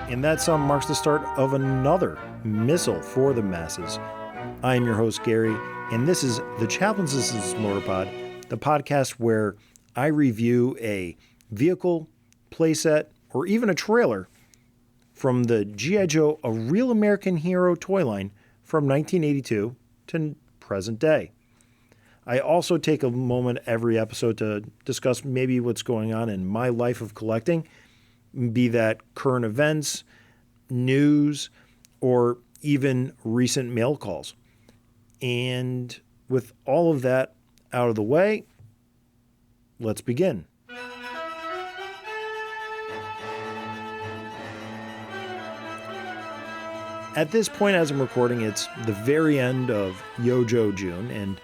And that song marks the start of another Missal for the masses. I am your host, Gary, and this is the Chaplain Systems Motorpod, the podcast where I review a vehicle, playset, or even a trailer from the G.I. Joe, A Real American Hero toy line from 1982 to present day. I also take a moment every episode to discuss maybe what's going on in my life of collecting, be that current events, news, or even recent mail calls. And with all of that out of the way, let's begin. At this point, as I'm recording, it's the very end of Yojo June, and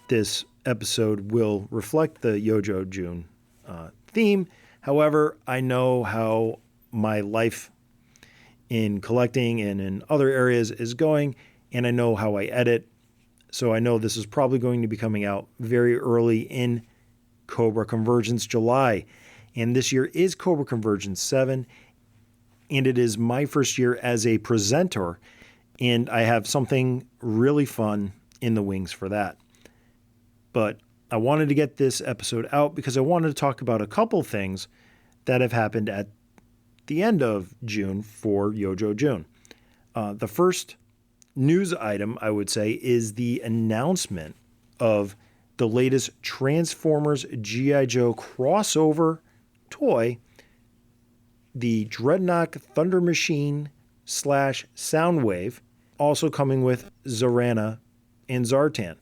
this episode will reflect the Yojo June theme. However, I know how my life in collecting and in other areas is going, and I know how I edit. So I know this is probably going to be coming out very early in Cobra Convergence July. And this year is Cobra Convergence 7, and it is my first year as a presenter, and I have something really fun in the wings for that. But I wanted to get this episode out because I wanted to talk about a couple things that have happened at the end of June for Yojo June. The first news item, I would say, is the announcement of the latest Transformers G.I. Joe crossover toy, the Dreadnought Thunder Machine / Soundwave, also coming with Zarana and Zartan.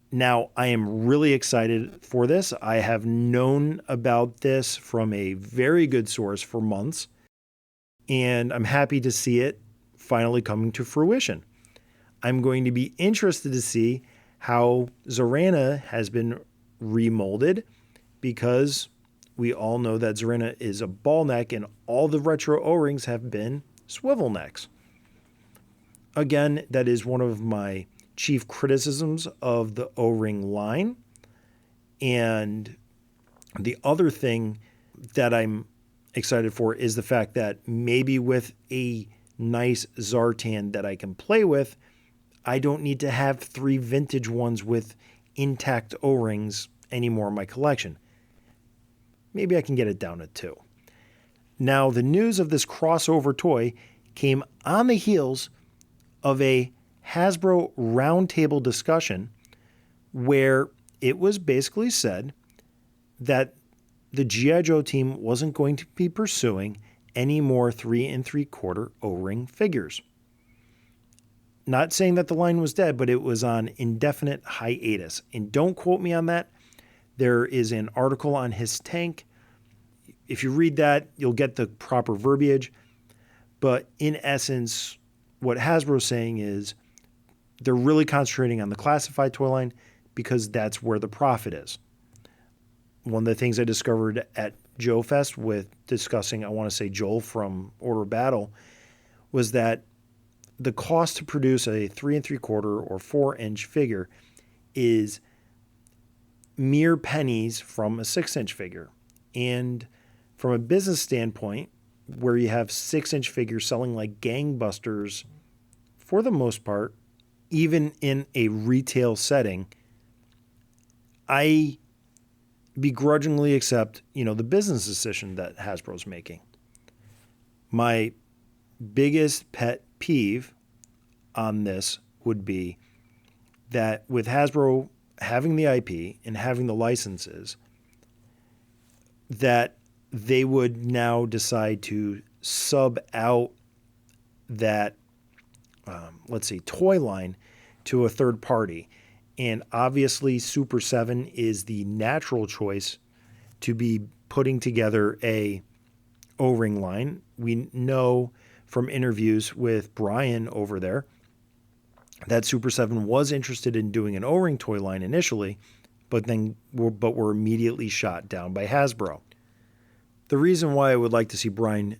Now, I am really excited for this. I have known about this from a very good source for months, and I'm happy to see it finally coming to fruition. I'm going to be interested to see how Zarana has been remolded, because we all know that Zarana is a ball neck and all the retro O-rings have been swivel necks. Again, that is one of my chief criticisms of the O-ring line. And the other thing that I'm excited for is the fact that maybe with a nice Zartan that I can play with, I don't need to have 3 vintage ones with intact O-rings anymore in my collection. Maybe I can get it down to 2. Now, the news of this crossover toy came on the heels of a Hasbro roundtable discussion where it was basically said that the G.I. Joe team wasn't going to be pursuing any more 3 3/4 O-ring figures. Not saying that the line was dead, but it was on indefinite hiatus. And don't quote me on that. There is an article on His Tank. If you read that, you'll get the proper verbiage. But in essence, what Hasbro is saying is they're really concentrating on the classified toy line because that's where the profit is. One of the things I discovered at Joe Fest with discussing, I want to say Joel from Order of Battle, was that the cost to produce a 3 3/4 or 4-inch figure is mere pennies from a 6-inch figure. And from a business standpoint, where you have 6-inch figures selling like gangbusters, for the most part, even in a retail setting, I begrudgingly accept, the business decision that Hasbro's making. My biggest pet peeve on this would be that with Hasbro having the IP and having the licenses, that they would now decide to sub out that, toy line to a third party. And obviously Super 7 is the natural choice to be putting together a O-ring line. We know from interviews with Brian over there that Super 7 was interested in doing an O-ring toy line initially, but were immediately shot down by Hasbro. The reason why I would like to see Brian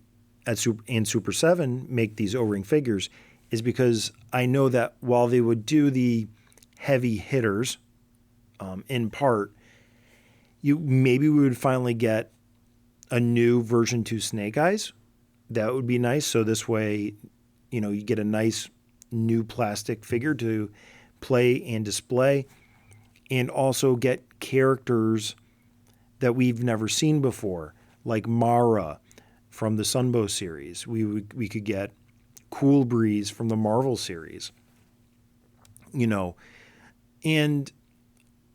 and Super 7 make these O-ring figures is because I know that while they would do the heavy hitters, in part, maybe we would finally get a new version 2 Snake Eyes That would be nice. So this way, you get a nice new plastic figure to play and display, and also get characters that we've never seen before, like Mara from the Sunbow series. We could get Cool Breeze from the Marvel series, and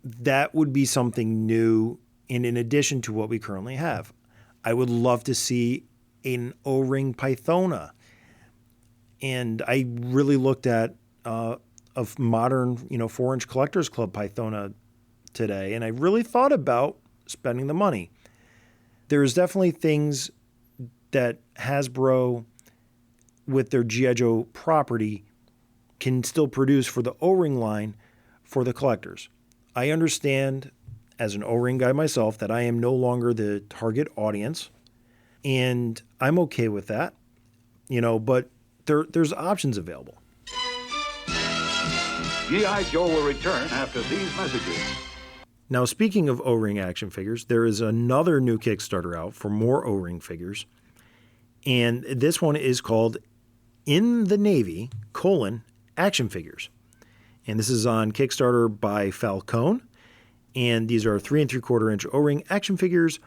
that would be something new. And in addition to what we currently have, I would love to see an O-ring Pythona. And I really looked at a modern, 4-inch Collectors Club Pythona today, and I really thought about spending the money. There's definitely things that Hasbro, with their G.I. Joe property, can still produce for the O-ring line for the collectors. I understand, as an O-ring guy myself, that I am no longer the target audience, and I'm okay with that, but there's options available. G.I. Joe will return after these messages. Now, speaking of O-ring action figures, there is another new Kickstarter out for more O-ring figures, and this one is called In the Navy, action figures. And this is on Kickstarter by Falcone, and these are 3 3/4-inch O-ring action figures,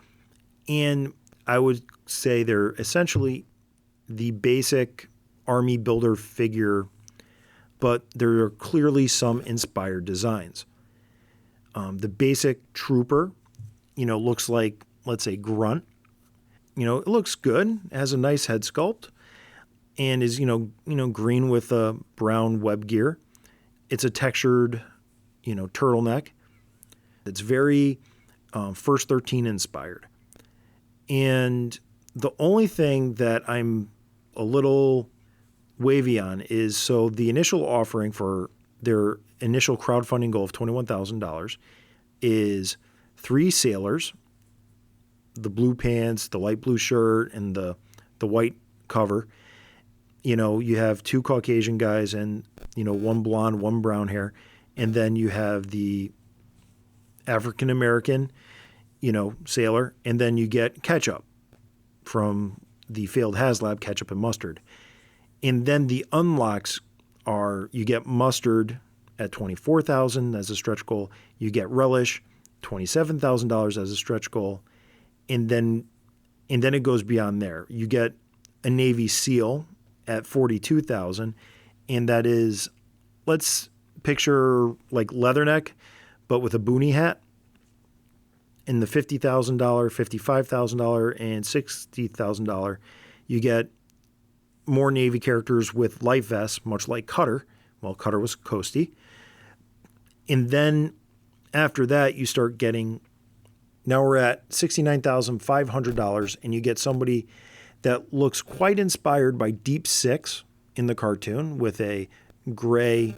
and I would say they're essentially the basic Army builder figure, but there are clearly some inspired designs. The basic trooper, looks like, let's say, Grunt. It looks good. It has a nice head sculpt and is, green with a brown web gear. It's a textured, turtleneck. It's very First 13 inspired. And the only thing that I'm a little wavy on is, so the initial offering for their initial crowdfunding goal of $21,000 is 3 sailors, the blue pants, the light blue shirt, and the white cover. You have 2 Caucasian guys and, 1 blonde, 1 brown hair. And then you have the African-American, sailor. And then you get Ketchup from the failed HasLab, Ketchup and Mustard. And then the unlocks are, you get Mustard at $24,000 as a stretch goal. You get Relish, $27,000 as a stretch goal. And then it goes beyond there. You get a Navy SEAL at $42,000, and that is, let's picture like Leatherneck, but with a boonie hat. In the $50,000, $55,000, and $60,000, you get more Navy characters with life vests, much like Cutter. Well, Cutter was Coastie. And then after that, you start getting, now we're at $69,500, and you get somebody that looks quite inspired by Deep Six in the cartoon with a gray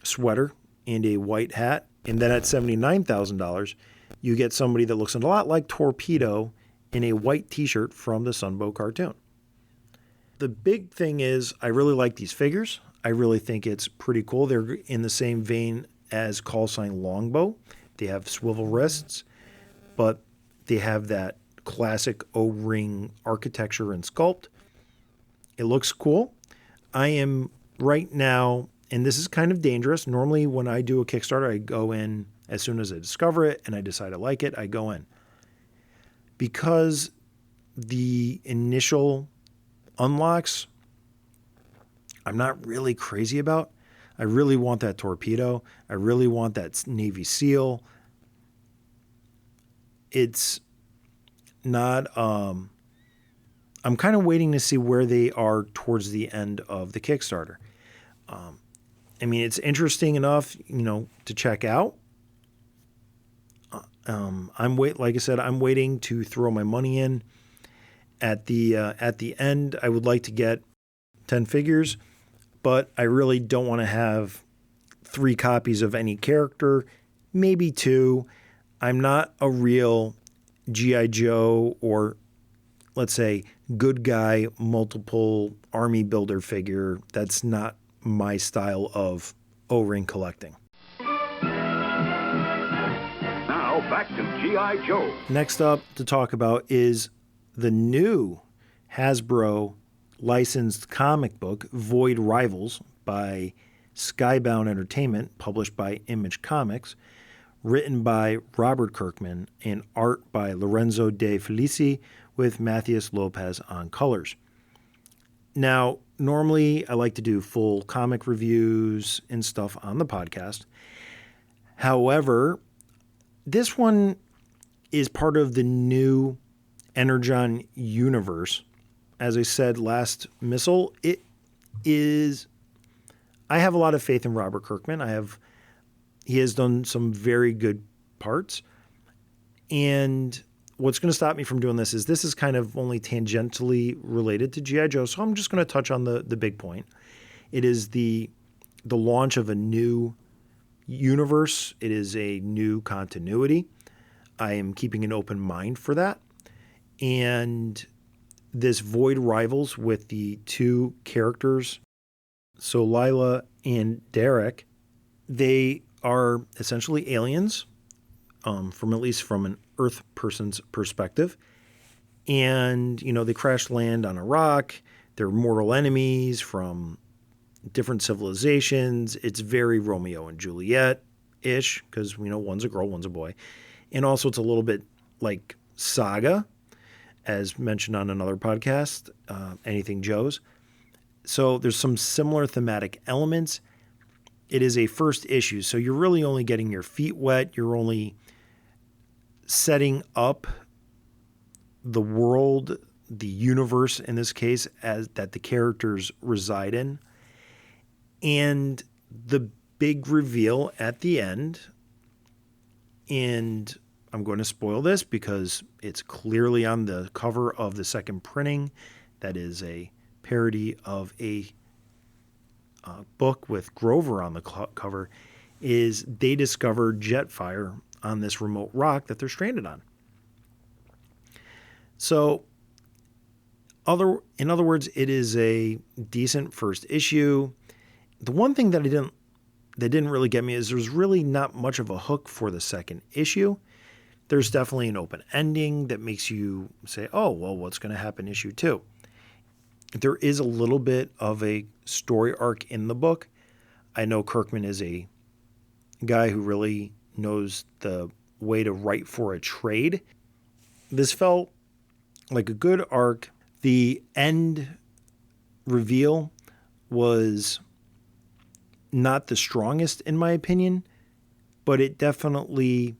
sweater and a white hat. And then at $79,000, you get somebody that looks a lot like Torpedo in a white t-shirt from the Sunbow cartoon. The big thing is, I really like these figures. I really think it's pretty cool. They're in the same vein as Call Sign Longbow. They have swivel wrists, but they have that classic O-ring architecture and sculpt. It looks cool. I am right now, and this is kind of dangerous. Normally when I do a Kickstarter, I go in as soon as I discover it and I decide I like it, I go in. Because the initial unlocks, I'm not really crazy about. I really want that Torpedo. I really want that Navy SEAL. It's not, I'm kind of waiting to see where they are towards the end of the Kickstarter. It's interesting enough, to check out. Like I said, I'm waiting to throw my money in. At the end, I would like to get 10 figures, but I really don't want to have 3 copies of any character, maybe 2. I'm not a real G.I. Joe or, let's say, good guy, multiple army builder figure. That's not my style of O-ring collecting. Now back to G.I. Joe. Next up to talk about is the new Hasbro licensed comic book, Void Rivals, by Skybound Entertainment, published by Image Comics, written by Robert Kirkman, and art by Lorenzo De Felici, with Matthias Lopez on colors. Now, normally I like to do full comic reviews and stuff on the podcast. However, this one is part of the new Energon universe. As I said last Missal, I have a lot of faith in Robert Kirkman. He has done some very good parts. And what's going to stop me from doing this is kind of only tangentially related to G.I. Joe. So I'm just going to touch on the big point. It is the launch of a new universe. It is a new continuity. I am keeping an open mind for that. And this Void Rivals with the two characters, so Lila and Derek, they are essentially aliens, from at least from an Earth person's perspective. And, they crash land on a rock. They're mortal enemies from different civilizations. It's very Romeo and Juliet-ish, because, one's a girl, one's a boy. And also it's a little bit like Saga, as mentioned on another podcast, Anything Joe's. So there's some similar thematic elements. It is a first issue, so you're really only getting your feet wet. You're only setting up the world, the universe in this case, as that the characters reside in. And the big reveal at the end, and I'm going to spoil this because it's clearly on the cover of the second printing. That is a parody of a book with Grover on the cover, is they discover jet fire on this remote rock that they're stranded on. So, in other words, it is a decent first issue. The one thing that didn't really get me is there's really not much of a hook for the second issue. There's definitely an open ending that makes you say, oh, well, what's going to happen issue 2? There is a little bit of a story arc in the book. I know Kirkman is a guy who really knows the way to write for a trade. This felt like a good arc. The end reveal was not the strongest in my opinion, but it definitely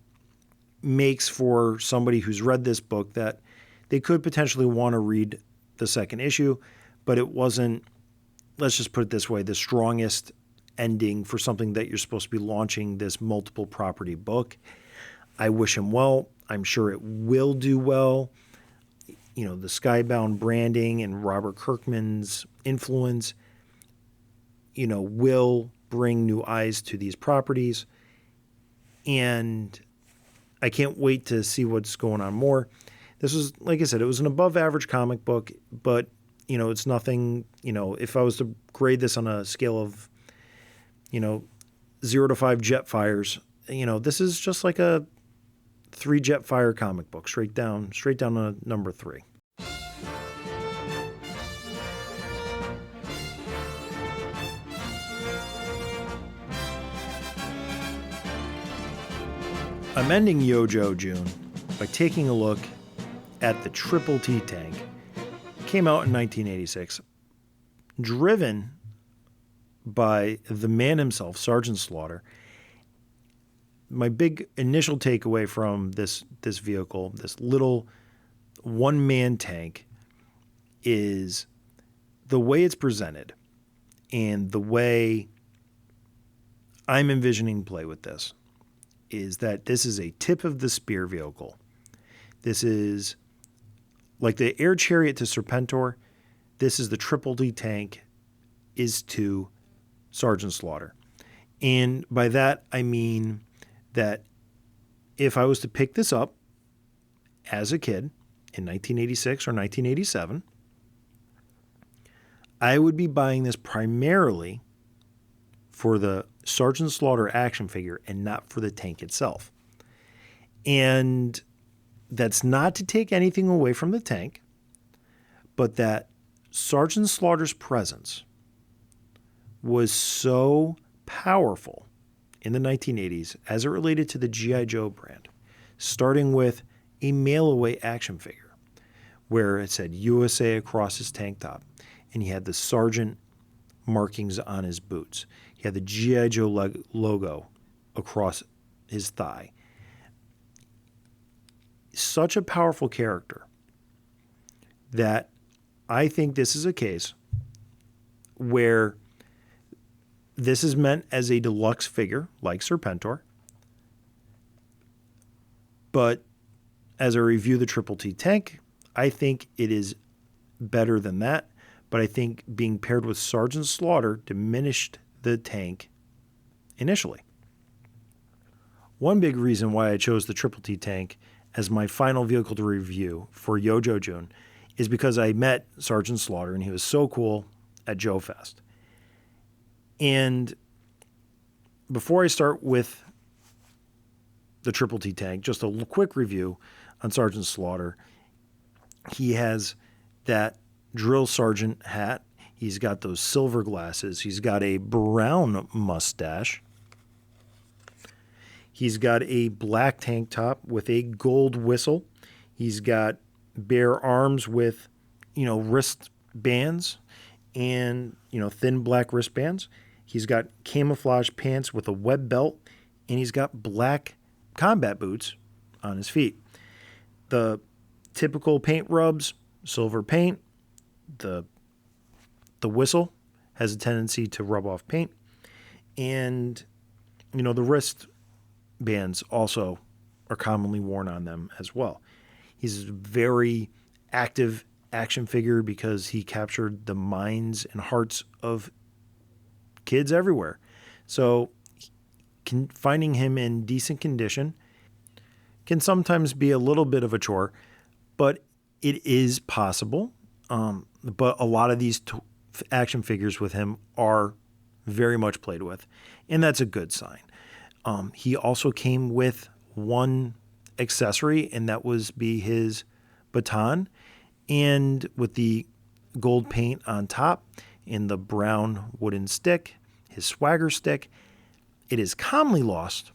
makes for somebody who's read this book that they could potentially want to read the second issue, but it wasn't, let's just put it this way, the strongest ending for something that you're supposed to be launching this multiple property book. I wish him well. I'm sure it will do well. The Skybound branding and Robert Kirkman's influence, will bring new eyes to these properties. And I can't wait to see what's going on more. This was, like I said, it was an above average comic book, but, it's nothing, if I was to grade this on a scale of, 0 to 5 jet fires, this is just like a 3 jet fire comic book, straight down to number 3. I'm ending Yojo June by taking a look at the Triple T tank. It came out in 1986, driven by the man himself, Sergeant Slaughter. My big initial takeaway from this vehicle, this little one-man tank, is the way it's presented and the way I'm envisioning play with this is that this is a tip of the spear vehicle. This is like the air chariot to Serpentor. This is the Triple D tank is to Sergeant Slaughter. And by that, I mean that if I was to pick this up as a kid in 1986 or 1987, I would be buying this primarily for the Sergeant Slaughter action figure and not for the tank itself. And that's not to take anything away from the tank, but that Sergeant Slaughter's presence was so powerful in the 1980s as it related to the G.I. Joe brand, starting with a mail-away action figure where it said USA across his tank top, and he had the sergeant markings on his boots. He had the G.I. Joe logo across his thigh. Such a powerful character that I think this is a case where this is meant as a deluxe figure like Serpentor, but as I review the Triple T tank, I think it is better than that. But I think being paired with Sergeant Slaughter diminished the tank initially. One big reason why I chose the Triple T tank as my final vehicle to review for Yo-Jo June is because I met Sergeant Slaughter and he was so cool at Joe Fest. And before I start with the Triple T tank, just a quick review on Sergeant Slaughter. He has that drill sergeant hat. He's got those silver glasses. He's got a brown mustache. He's got a black tank top with a gold whistle. He's got bare arms with, wristbands and, thin black wristbands. He's got camouflage pants with a web belt, and he's got black combat boots on his feet. The typical paint rubs, silver paint. The whistle has a tendency to rub off paint. And, the wrist bands also are commonly worn on them as well. He's a very active action figure because he captured the minds and hearts of kids everywhere. So finding him in decent condition can sometimes be a little bit of a chore, but it is possible. But a lot of these action figures with him are very much played with, and that's a good sign. He also came with one accessory, and that was his baton, and with the gold paint on top and the brown wooden stick, his swagger stick. It is commonly lost,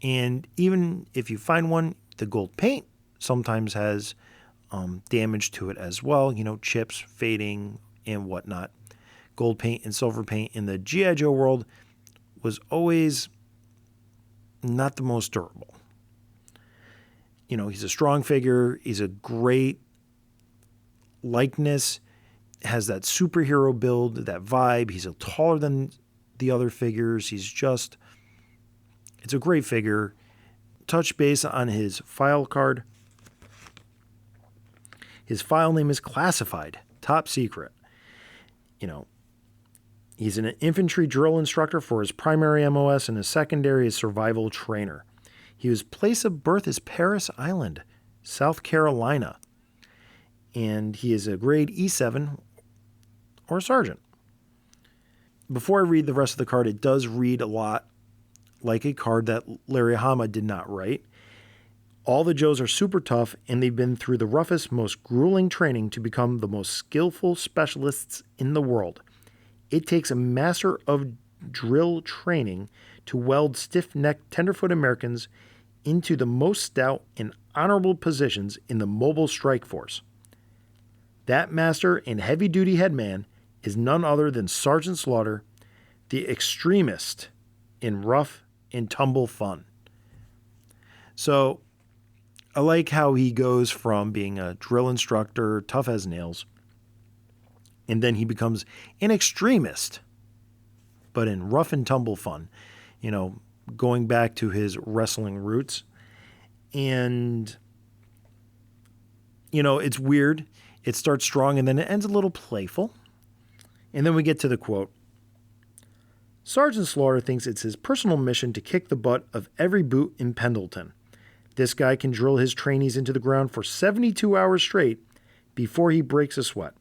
and even if you find one, the gold paint sometimes has damage to it as well, chips, fading, and whatnot. Gold paint and silver paint in the G.I. Joe world was always not the most durable. He's a strong figure. He's a great likeness, has that superhero build, that vibe. He's taller than the other figures. It's a great figure. Touch base on his file card. His file name is classified, top secret. He's an infantry drill instructor for his primary MOS, and his secondary is survival trainer. His place of birth is Paris Island, South Carolina. And he is a grade E7 or sergeant. Before I read the rest of the card, it does read a lot like a card that Larry Hama did not write. All the Joes are super tough, and they've been through the roughest, most grueling training to become the most skillful specialists in the world. It takes a master of drill training to weld stiff-necked, tenderfoot Americans into the most stout and honorable positions in the mobile strike force. That master and heavy-duty headman is none other than Sergeant Slaughter, the extremist in rough and tumble fun. So I like how he goes from being a drill instructor, tough as nails, and then he becomes an extremist, but in rough and tumble fun, going back to his wrestling roots. And, it's weird. It starts strong and then it ends a little playful. And then we get to the quote. Sergeant Slaughter thinks it's his personal mission to kick the butt of every boot in Pendleton. This guy can drill his trainees into the ground for 72 hours straight before he breaks a sweat.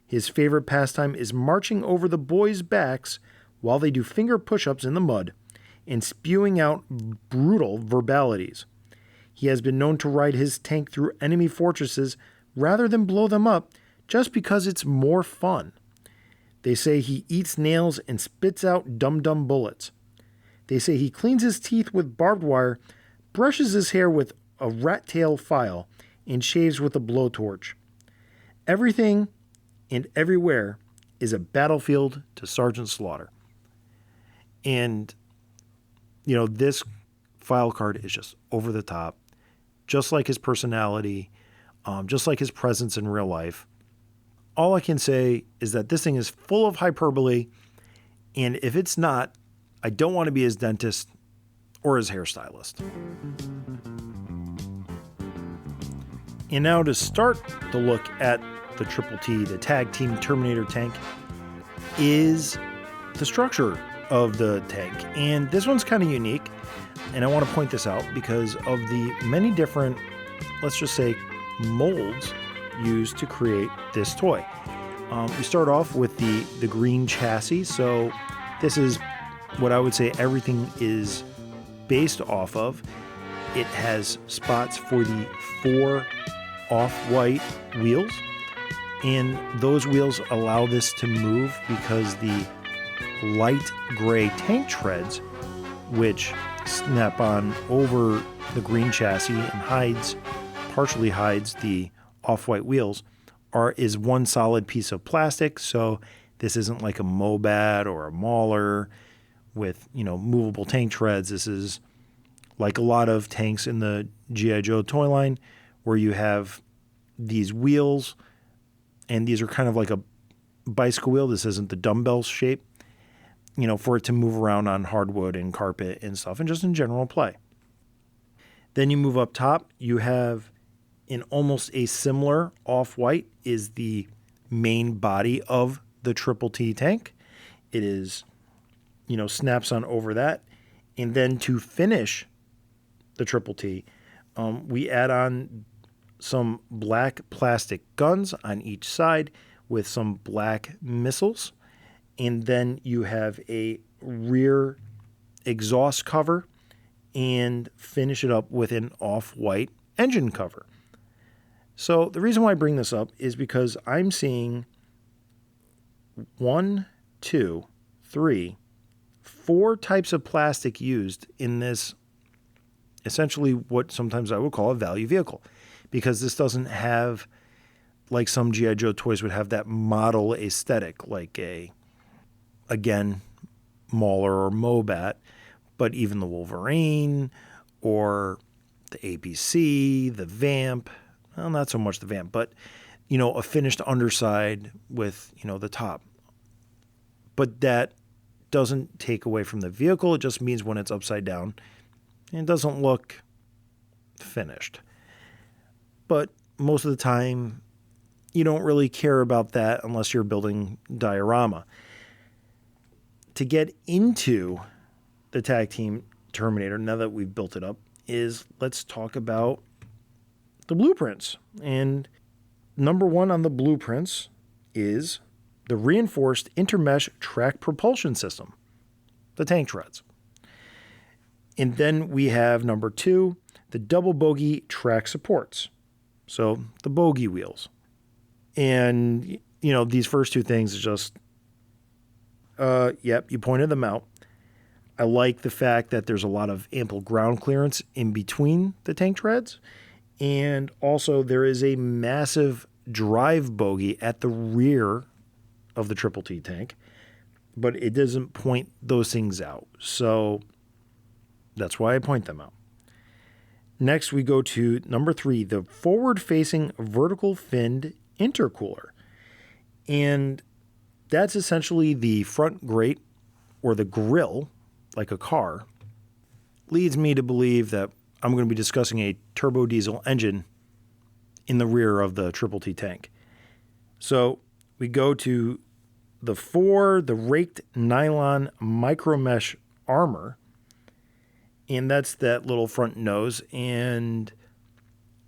His favorite pastime is marching over the boys' backs while they do finger push-ups in the mud and spewing out brutal verbalities. He has been known to ride his tank through enemy fortresses rather than blow them up just because it's more fun. They say he eats nails and spits out dum-dum bullets. They say he cleans his teeth with barbed wire, brushes his hair with a rat tail file, and shaves with a blowtorch. Everything and everywhere is a battlefield to Sergeant Slaughter. And, this file card is just over the top, just like his personality, just like his presence in real life. All I can say is that this thing is full of hyperbole, and if it's not, I don't want to be his dentist or his hairstylist. And now to start the look at the Triple T, the Tag Team Terminator tank, is the structure of the tank. And this one's kind of unique, and I want to point this out because of the many different, let's just say, molds used to create this toy. We start off with the green chassis, so this is what I would say everything is based off of. It has spots for the 4 off-white wheels, and those wheels allow this to move because the light gray tank treads, which snap on over the green chassis and partially hides the off-white wheels, is one solid piece of plastic. So this isn't like a Mobat or a Mauler with, movable tank treads. This is like a lot of tanks in the G.I. Joe toy line where you have these wheels, and these are kind of like a bicycle wheel. This isn't the dumbbell shape, for it to move around on hardwood and carpet and stuff, and just in general play. Then you move up top, you have in almost a similar off-white is the main body of the Triple T tank. It is, snaps on over that. And then to finish the Triple T, we add on some black plastic guns on each side with some black missiles. And then you have a rear exhaust cover and finish it up with an off-white engine cover. So the reason why I bring this up is because I'm seeing 1, 2, 3, 4 types of plastic used in this, essentially what sometimes I would call a value vehicle, because this doesn't have, like some G.I. Joe toys would have, that model aesthetic, like again, Mauler or Mobat, but even the Wolverine or the APC, the Vamp. Well, not so much the Vamp, but, a finished underside with, the top. But that doesn't take away from the vehicle. It just means when it's upside down, it doesn't look finished. But most of the time, you don't really care about that unless you're building diorama. To get into the Tag Team Terminator, now that we've built it up, let's talk about the blueprints. And number 1 on the blueprints is the reinforced intermesh track propulsion system, the tank treads. And then we have number 2, the double bogey track supports, so the bogey wheels. And, these first 2 things is just, you pointed them out. I like the fact that there's a lot of ample ground clearance in between the tank treads. And also there is a massive drive bogey at the rear of the Triple T tank, but it doesn't point those things out. So that's why I point them out. Next, we go to number 3, the forward-facing vertical finned intercooler. And that's essentially the front grate or the grill, like a car. Leads me to believe that I'm going to be discussing a turbo diesel engine in the rear of the Triple T tank. So we go to the raked nylon micro mesh armor, and that's that little front nose. And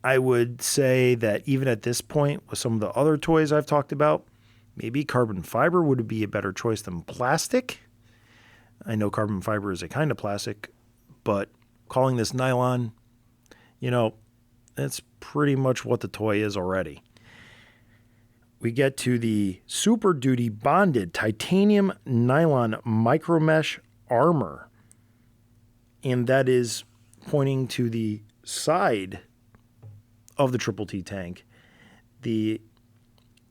I would say that even at this point, with some of the other toys I've talked about, maybe carbon fiber would be a better choice than plastic. I know carbon fiber is a kind of plastic, but calling this nylon, that's pretty much what the toy is already. we get to the Super Duty bonded titanium nylon micromesh armor. And that is pointing to the side of the Triple T tank.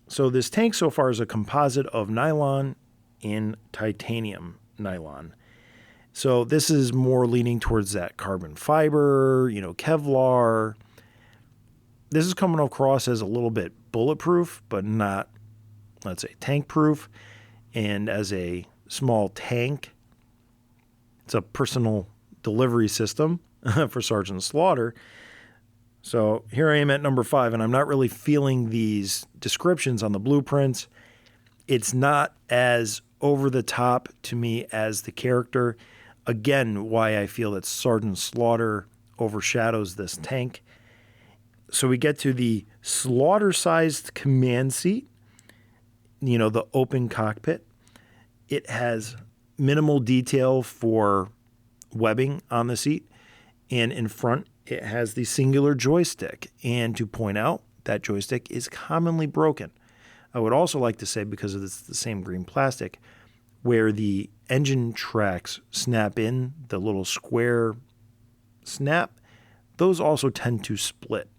So this tank so far is a composite of nylon and titanium nylon. So this is more leaning towards that carbon fiber, Kevlar. This is coming across as a little bit bulletproof, but not, let's say, tank proof. And as a small tank, it's a personal delivery system for Sergeant Slaughter. So here I am at number 5, and I'm not really feeling these descriptions on the blueprints. It's not as over the top to me as the character. Again, why I feel that Sergeant Slaughter overshadows this tank. So we get to the Slaughter-sized command seat, the open cockpit. It has minimal detail for webbing on the seat, and in front it has the singular joystick. And to point out, that joystick is commonly broken. I would also like to say, because it's the same green plastic, where the engine tracks snap in, the little square snap, those also tend to split.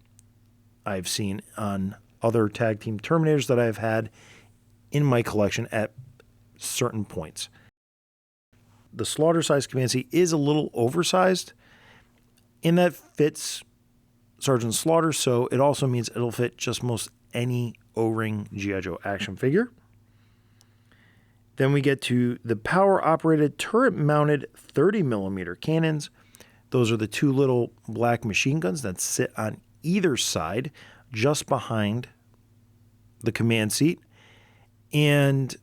I've seen on other Tag Team Terminators that I've had in my collection at certain points. The Slaughter-sized command seat is a little oversized, and that fits Sergeant Slaughter, so it also means it'll fit just most any O-ring G.I. Joe action figure. Then we get to the power-operated turret-mounted 30mm cannons. Those are the 2 little black machine guns that sit on either side, just behind the command seat. And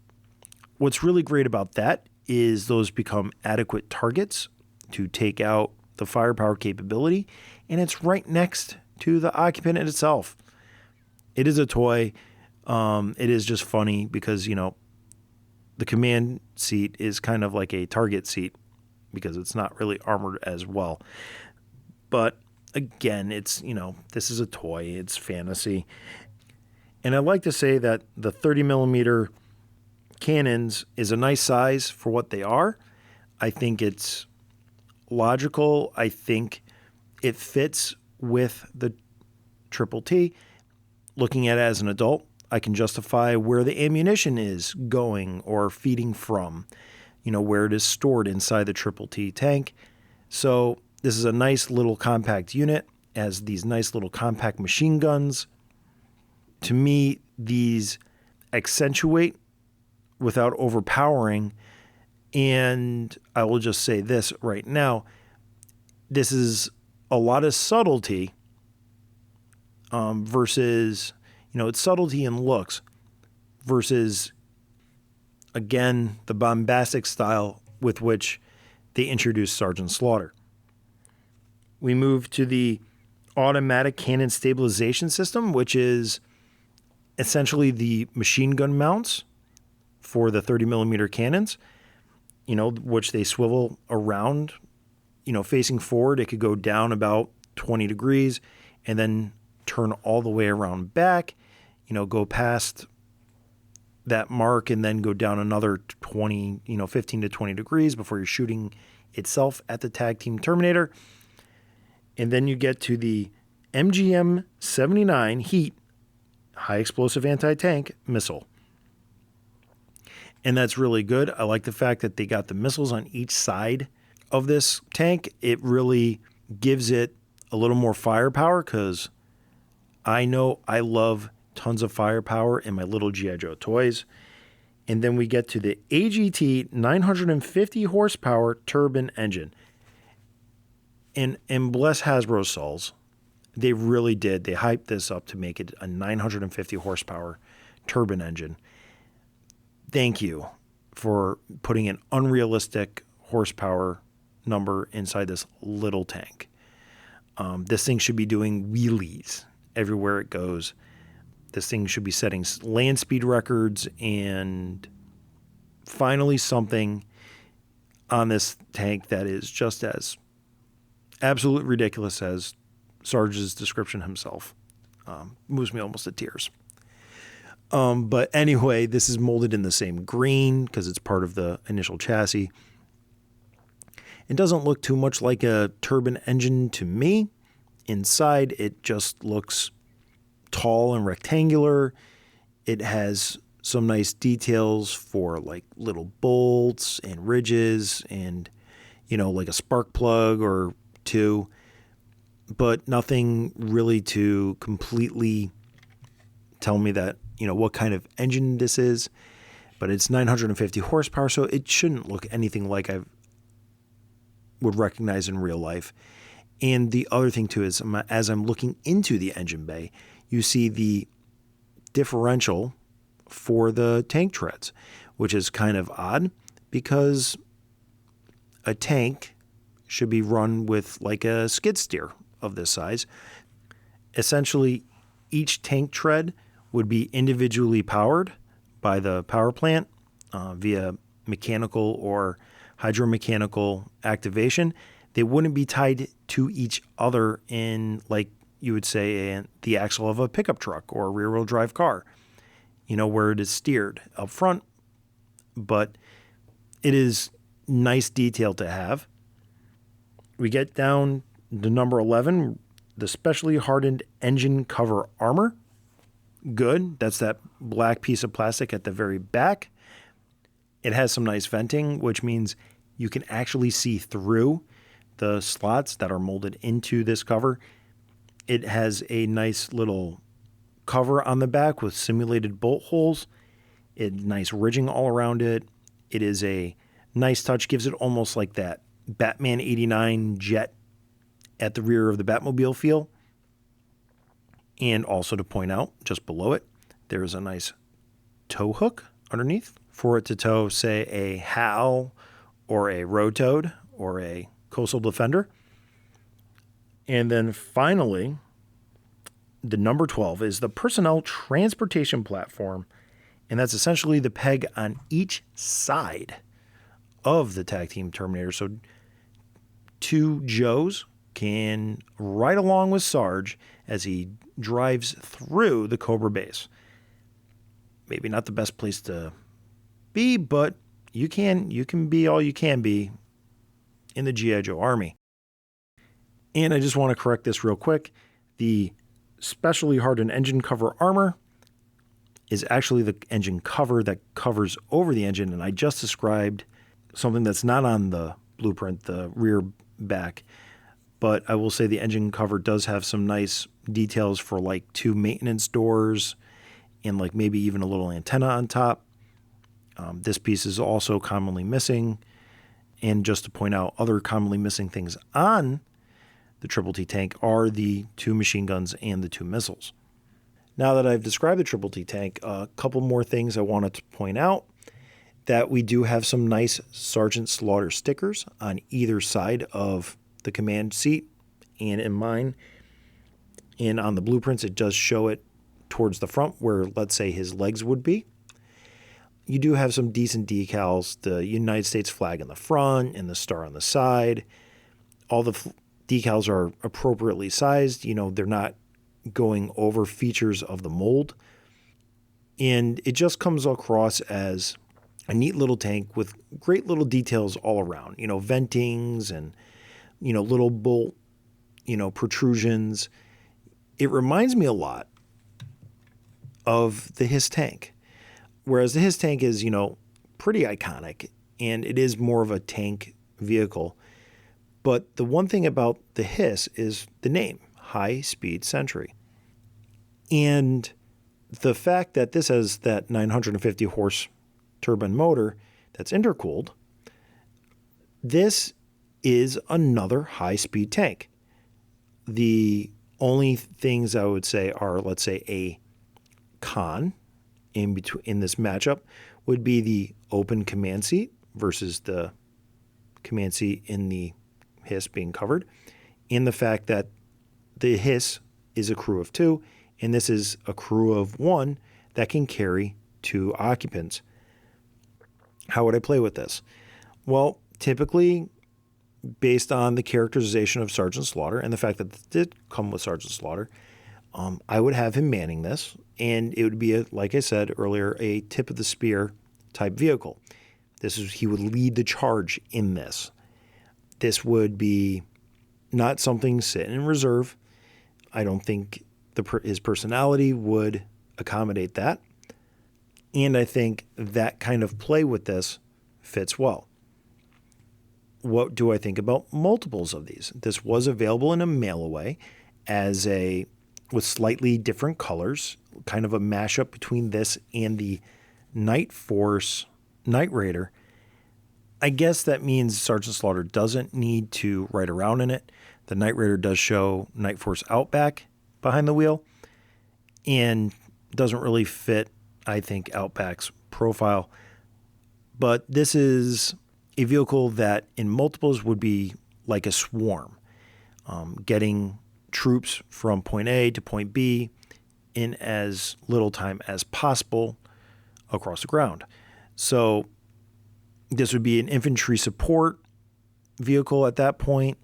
what's really great about that is those become adequate targets to take out the firepower capability, and it's right next to the occupant itself. It is a toy. It is just funny because, the command seat is kind of like a target seat because it's not really armored as well. But again, it's, this is a toy. It's fantasy. And I'd like to say that the 30mm cannons is a nice size for what they are. I think it's logical. I think it fits with the Triple T. Looking at it as an adult, I can justify where the ammunition is going or feeding from, where it is stored inside the Triple T tank. So this is a nice little compact unit, has these nice little compact machine guns. To me, these accentuate without overpowering. And I will just say this right now. This is a lot of subtlety versus, it's subtlety in looks versus, again, the bombastic style with which they introduced Sergeant Slaughter. We move to the automatic cannon stabilization system, which is essentially the machine gun mounts for the 30mm cannons, which they swivel around, facing forward. It could go down about 20 degrees and then turn all the way around back, go past that mark and then go down another 20, 15 to 20 degrees before you're shooting itself at the Tag Team Terminator. And then you get to the MGM 79 Heat high explosive anti-tank missile. And that's really good. I like the fact that they got the missiles on each side of this tank. It really gives it a little more firepower because I know I love tons of firepower in my little G.I. Joe toys. And then we get to the AGT 950 horsepower turbine engine. And bless Hasbro's souls, they really did. They hyped this up to make it a 950 horsepower turbine engine. Thank you for putting an unrealistic horsepower number inside this little tank. This thing should be doing wheelies everywhere it goes. This thing should be setting land speed records, and finally something on this tank that is just as absolutely ridiculous as Sarge's description himself. Moves me almost to tears. But anyway, this is molded in the same green because it's part of the initial chassis. It doesn't look too much like a turbine engine to me. Inside, it just looks tall and rectangular. It has some nice details for like little bolts and ridges and, like a spark plug or two, but nothing really to completely tell me that, what kind of engine this is. But it's 950 horsepower, so it shouldn't look anything like I would recognize in real life. And the other thing too is, as I'm looking into the engine bay, you see the differential for the tank treads, which is kind of odd because a tank should be run with like a skid steer of this size. Essentially, each tank tread would be individually powered by the power plant via mechanical or hydromechanical activation. They wouldn't be tied to each other in, like you would say, the axle of a pickup truck or a rear-wheel drive car, where it is steered up front. But it is nice detail to have. We get down to number 11, the specially hardened engine cover armor. Good. That's that black piece of plastic at the very back. It has some nice venting, which means you can actually see through the slots that are molded into this cover. It has a nice little cover on the back with simulated bolt holes. Nice ridging all around it. It is a nice touch, gives it almost like that Batman 89 jet at the rear of the Batmobile feel. And also to point out, just below it, there is a nice tow hook underneath for it to tow, say, a HAL or a Road Toad or a Coastal Defender. And then finally, the number 12 is the personnel transportation platform. And that's essentially the peg on each side of the tag team Terminator. So two Joes can ride along with Sarge as he drives through the Cobra base. Maybe not the best place to be, but you can be all you can be in the G.I. Joe Army. And I just want to correct this real quick. The specially hardened engine cover armor is actually the engine cover that covers over the engine, and I just described something that's not on the blueprint, the rear back. But I will say the engine cover does have some nice details for like two maintenance doors and like maybe even a little antenna on top. This piece is also commonly missing. And just to point out, other commonly missing things on the Triple T tank are the two machine guns and the two missiles. Now that I've described the Triple T tank, a couple more things I wanted to point out. That we do have some nice Sergeant Slaughter stickers on either side of the command seat and in mine. And on the blueprints, it does show it towards the front where, let's say, his legs would be. You do have some decent decals, the United States flag in the front and the star on the side. All the decals are appropriately sized. They're not going over features of the mold. And it just comes across as a neat little tank with great little details all around, ventings and, little bolt, protrusions. It reminds me a lot of the Hiss tank, whereas the Hiss tank is, pretty iconic and it is more of a tank vehicle. But the one thing about the Hiss is the name, High Speed Sentry. And the fact that this has that 950 horse turbine motor that's intercooled, this is another high-speed tank. The only things I would say are, let's say, a con in this matchup would be the open command seat versus the command seat in the Hiss being covered, and the fact that the Hiss is a crew of two, and this is a crew of one that can carry two occupants. How would I play with this? Well, typically, based on the characterization of Sergeant Slaughter and the fact that it did come with Sergeant Slaughter, I would have him manning this, and it would be, like I said earlier, a tip of the spear type vehicle. He would lead the charge in this. This would be not something sitting in reserve. I don't think his personality would accommodate that. And I think that kind of play with this fits well. What do I think about multiples of these? This was available in a mail away with slightly different colors, kind of a mashup between this and the Night Force Night Raider. I guess that means Sergeant Slaughter doesn't need to ride around in it. The Night Raider does show Night Force Outback behind the wheel and doesn't really fit, I think, Outback's profile. But this is a vehicle that in multiples would be like a swarm, getting troops from point A to point B in as little time as possible across the ground. So this would be an infantry support vehicle at that point.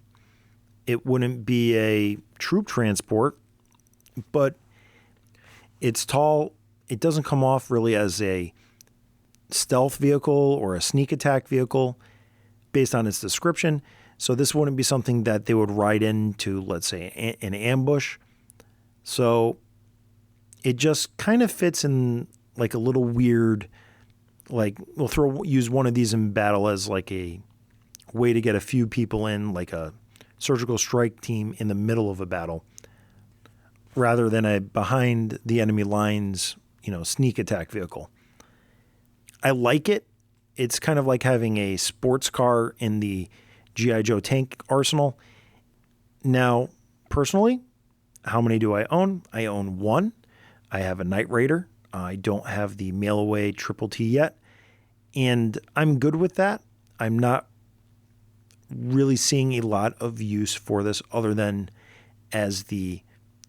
It wouldn't be a troop transport, but it's tall. It doesn't come off really as a stealth vehicle or a sneak attack vehicle based on its description. So this wouldn't be something that they would ride into, let's say, an ambush. So it just kind of fits in like a little weird, like use one of these in battle as like a way to get a few people in, like a surgical strike team in the middle of a battle, rather than a behind the enemy lines, sneak attack vehicle. I like it. It's kind of like having a sports car in the G.I. Joe tank arsenal. Now, personally, how many do I own? I own one. I have a Night Raider. I don't have the mail-away Triple T yet, and I'm good with that. I'm not really seeing a lot of use for this other than as the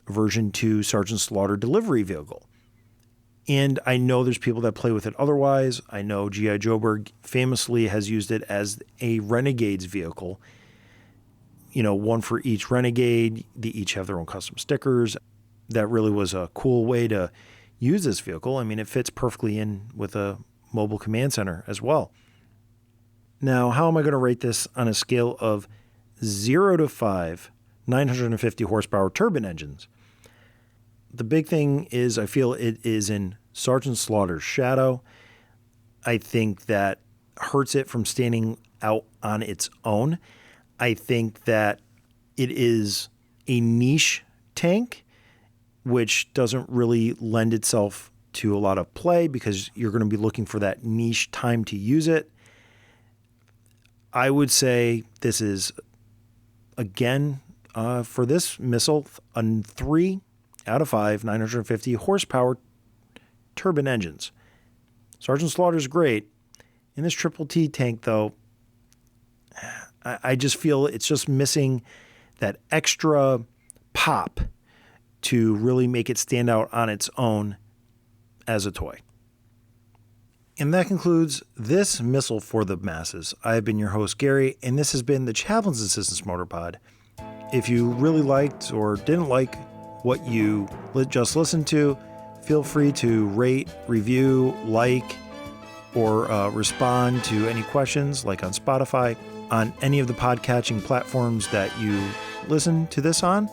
version 2 Sergeant Slaughter delivery vehicle. And I know there's people that play with it otherwise. I know G.I. Joeberg famously has used it as a Renegade's vehicle. One for each Renegade. They each have their own custom stickers. That really was a cool way to use this vehicle. I mean, it fits perfectly in with a mobile command center as well. Now, how am I going to rate this on a scale of 0 to 5 950 horsepower turbine engines? The big thing is I feel it is in Sergeant Slaughter's shadow. I think that hurts it from standing out on its own. I think that it is a niche tank, which doesn't really lend itself to a lot of play because you're going to be looking for that niche time to use it. I would say this is, again, for this missile, a 3 out of 5 950 horsepower turbine engines. Sergeant Slaughter's great. In this Triple T tank, though, I just feel it's just missing that extra pop to really make it stand out on its own as a toy. And that concludes this Missile for the Masses. I've been your host, Gary, and this has been the Chaplain's Assistance Motor Pod. If you really liked or didn't like what you just listened to, feel free to rate, review, like, or respond to any questions, like on Spotify, on any of the podcatching platforms that you listen to this on.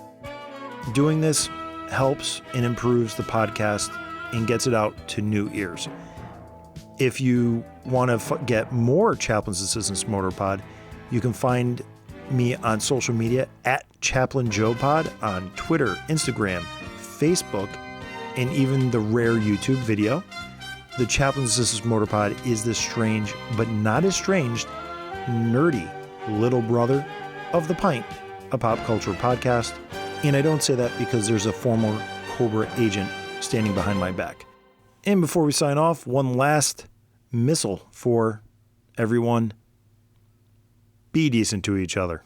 Doing this helps and improves the podcast and gets it out to new ears. If you want to get more Chaplain's Assistance Motor Pod, you can find me on social media at Chaplain Joe Pod on Twitter, Instagram, Facebook, and even the rare YouTube video. The Chaplain's Assistance Motor Pod is the strange, but not estranged, nerdy little brother of The Pint, a pop culture podcast. And I don't say that because there's a former Cobra agent standing behind my back. And before we sign off, one last missile for everyone. Be decent to each other.